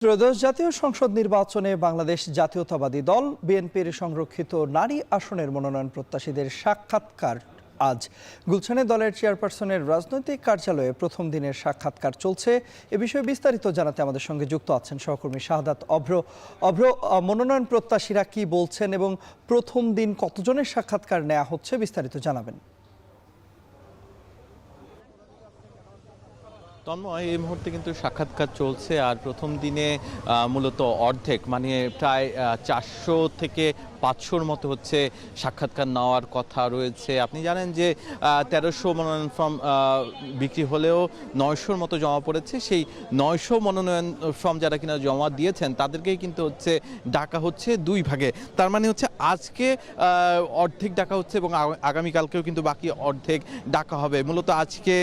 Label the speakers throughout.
Speaker 1: ত্রয়োদশ জাতীয় সংসদ নির্বাচনে বাংলাদেশ জাতীয়তাবাদী দল বিএনপির সংরক্ষিত নারী আসনের মনোনয়ন প্রত্যাশীদের সাক্ষাৎকার আজ গুলশানে দলের চেয়ারপারসনের রাজনৈতিক কার্যালয়ে প্রথম দিনের সাক্ষাৎকার চলছে। এ বিষয়ে বিস্তারিত জানাতে আমাদের সঙ্গে যুক্ত আছেন সহকর্মী শাহাদাত অভ্র। মনোনয়ন প্রত্যাশীরা কি বলছেন এবং প্রথম দিন কতজনের সাক্ষাৎকার নেওয়া হচ্ছে বিস্তারিত জানাবেন।
Speaker 2: তন্ময়, এই মুহূর্তে কিন্তু সাক্ষাৎকার চলছে আর প্রথম দিনে মূলত অর্ধেক মানে প্রায় 400 থেকে 500-র মতো হচ্ছে সাক্ষাৎকার নেওয়ার কথা রয়েছে। আপনি জানেন যে 1300 মনোনয়ন ফর্ম বিক্রি হলেও 900-র মতো জমা পড়েছে। সেই 900 মনোনয়ন ফর্ম যারা কিনা জমা দিয়েছেন তাদেরকেই কিন্তু হচ্ছে ডাকা হচ্ছে দুই ভাগে। তার মানে হচ্ছে আজকে অর্ধেক ডাকা হচ্ছে এবং আগামীকালকেও কিন্তু বাকি অর্ধেক ডাকা হবে। মূলত আজকে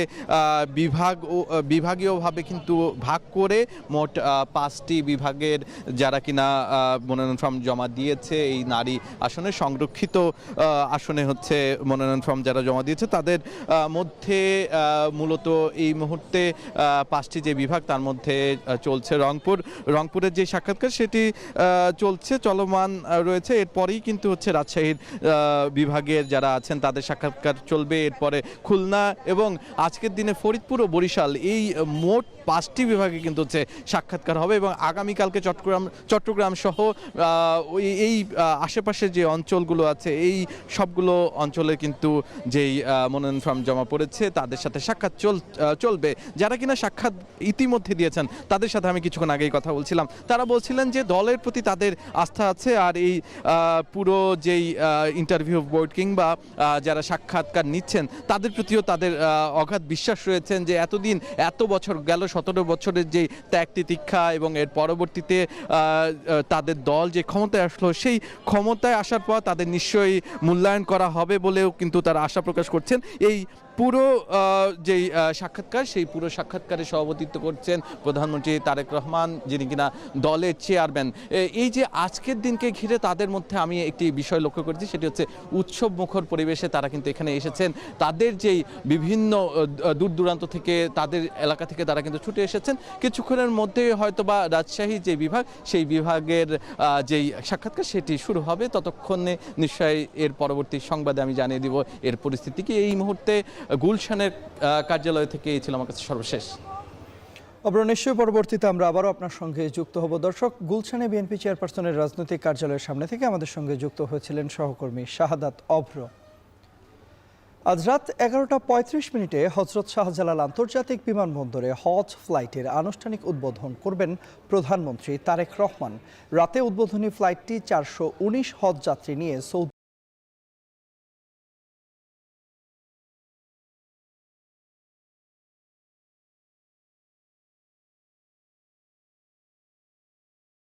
Speaker 2: বিভাগীয়ভাবে কিন্তু ভাগ করে মোট 5টি বিভাগের যারা কিনা মনোনয়ন ফর্ম জমা দিয়েছে এই নারী আসনে সংরক্ষিত আসনে হচ্ছে মনোনয়ন ফর্ম যারা জমা দিয়েছে তাদের মধ্যে মূলত এই মুহূর্তে 5টি যে বিভাগ তার মধ্যে চলছে রংপুরের যে সাক্ষাৎকার সেটি চলমান রয়েছে। এরপরেই কিন্তু হচ্ছে রাজশাহীর বিভাগের যারা আছেন তাদের সাক্ষাৎকার চলবে। এরপরে খুলনা এবং আজকের দিনে ফরিদপুর ও বরিশাল এই মোট 5টি বিভাগে কিন্তু হচ্ছে সাক্ষাৎকার হবে এবং আগামীকালকে চট্টগ্রাম সহ এই আশেপাশে যে অঞ্চলগুলো আছে এই সবগুলো অঞ্চলে কিন্তু যেই মনোনয়ন ফর্ম জমা পড়েছে তাদের সাথে সাক্ষাৎ চলবে। যারা কিনা সাক্ষাৎ ইতিমধ্যে দিয়েছেন তাদের সাথে আমি কিছুক্ষণ আগেই কথা বলছিলাম। তারা বলছিলেন যে দলের প্রতি তাদের আস্থা আছে আর এই পুরো যেই ইন্টারভিউ বোর্ড কিংবা যারা সাক্ষাৎকার নিচ্ছেন তাদের প্রতিও তাদের অগাধ বিশ্বাস রয়েছেন যে এতদিন এত বছর গেল 17 বছরের যে ত্যাগ তিতিক্ষা এবং এর পরবর্তীতে তাদের দল যে ক্ষমতায় আসলো সেই ক্ষমতায় আসার পর তাদের নিশ্চয়ই মূল্যায়ন করা হবে বলেও কিন্তু তারা আশা প্রকাশ করছেন। এই পুরো যেই সাক্ষাৎকার সেই পুরো সাক্ষাৎকারে সভাপতিত্ব করছেন প্রধানমন্ত্রী তারেক রহমান, যিনি কিনা দলের চেয়ারম্যান। এই যে আজকের দিনকে ঘিরে তাদের মধ্যে আমি একটি বিষয় লক্ষ্য করেছি, সেটি হচ্ছে উৎসব মুখর পরিবেশে তারা কিন্তু এখানে এসেছেন। তাদের যেই বিভিন্ন দূর দূরান্ত থেকে তাদের এলাকা থেকে তারা কিন্তু ছুটে এসেছেন। কিছুক্ষণের মধ্যে হয়তোবা রাজশাহী যে বিভাগ সেই বিভাগের যেই সাক্ষাৎকার সেটি শুরু হবে। ততক্ষণে নিশ্চয়ই এর পরবর্তী সংবাদে আমি জানিয়ে দিব এর পরিস্থিতি কি। এই মুহূর্তে গুলশানের কার্যালয় থেকে এই ছিল আমার কাছে সর্বশেষ।
Speaker 1: নিশ্চয়ই পরবর্তীতে আমরা আবারও আপনার সঙ্গে যুক্ত হব। দর্শক, গুলশানে বিএনপি চেয়ারপারসনের রাজনৈতিক কার্যালয়ের সামনে থেকে আমাদের সঙ্গে যুক্ত হয়েছিলেন সহকর্মী শাহাদাত অভ্র। আজ রাত 11টা 35 হজরত শাহজালাল আন্তর্জাতিক বিমানবন্দরে হজ ফ্লাইটের আনুষ্ঠানিক উদ্বোধন করবেন প্রধানমন্ত্রী তারেক রহমান। রাতে উদ্বোধনী ফ্লাইটটি 419 হজ যাত্রী নিয়ে সৌদি